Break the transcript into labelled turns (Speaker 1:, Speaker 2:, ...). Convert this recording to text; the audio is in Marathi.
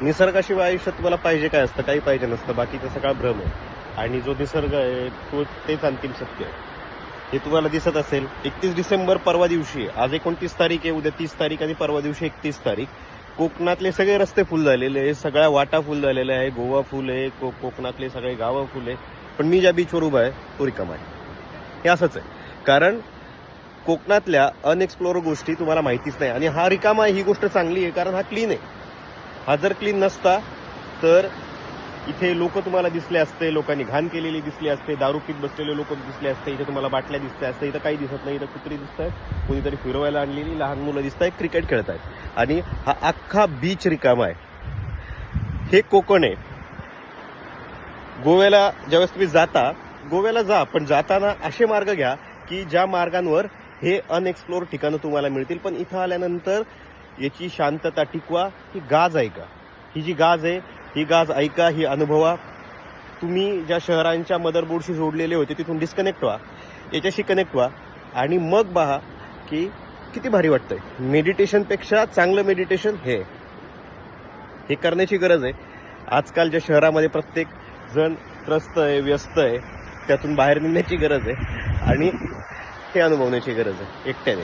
Speaker 1: निसर्गाशिवाय आयुष्यात तुम्हाला पाहिजे काय असतं? काही पाहिजे नसतं, बाकीचा सगळा भ्रम आहे. आणि जो निसर्ग आहे तो तेच अंतिम सत्य आहे. हे तुम्हाला दिसत असेल. 31 डिसेंबर परवा दिवशी, आज 29 तारीख आहे, उद्या 30 तारीख आणि परवा दिवशी 31 तारीख. कोकणातले सगळे रस्ते फुल झालेले आहे, सगळ्या वाटा फुल झालेल्या आहे, गोवा फुल आहे, कोकणातले सगळे गावं फुल आहे. पण मी ज्या बीचवर उभा आहे तो रिकामा आहे. हे असंच आहे, कारण कोकणातल्या अनएक्सप्लोर गोष्टी तुम्हाला माहितीच नाही. आणि हा रिकामा ही गोष्ट चांगली आहे, कारण हा क्लीन आहे. हा जर क्लीन नसता तर इथे लोक तुम्हाला दिसले असते, लोकांनी घाण केलेली दिसली असते, दारू पीत बसलेले लोक दिसले असते, इथे तुम्हाला बाटल्या दिसल्या असते. इथं काही दिसत नाही. इथं कुत्री दिसत आहेत, कोणीतरी फिरवायला आणलेली लहान मुलं दिसत आहेत, क्रिकेट खेळत आहेत, आणि हा अख्खा बीच रिकामा आहे. हे कोकण आहे. गोव्याला ज्यावेळेस तुम्ही जाता, गोव्याला जा, पण जाताना असे मार्ग घ्या की ज्या मार्गांवर हे अनएक्सप्लोर ठिकाणं तुम्हाला मिळतील. पण इथं आल्यानंतर याची शांतता टिकवा. ही गाज ऐका. ही जी गाज आहे, ही गाज ऐका, ही अनुभवा. तुम्ही ज्या शहरांच्या मदरबोर्डशी जोडलेले होते तिथून डिस्कनेक्ट व्हा, याच्याशी कनेक्ट व्हा, आणि मग पहा की किती भारी वाटतंय. मेडिटेशनपेक्षा चांगलं मेडिटेशन हे करण्याची गरज आहे. आजकालच्या शहरामध्ये प्रत्येक जण त्रस्त आहे, व्यस्त आहे. त्यातून बाहेर निघण्याची गरज आहे आणि हे अनुभवण्याची गरज आहे एकट्याने.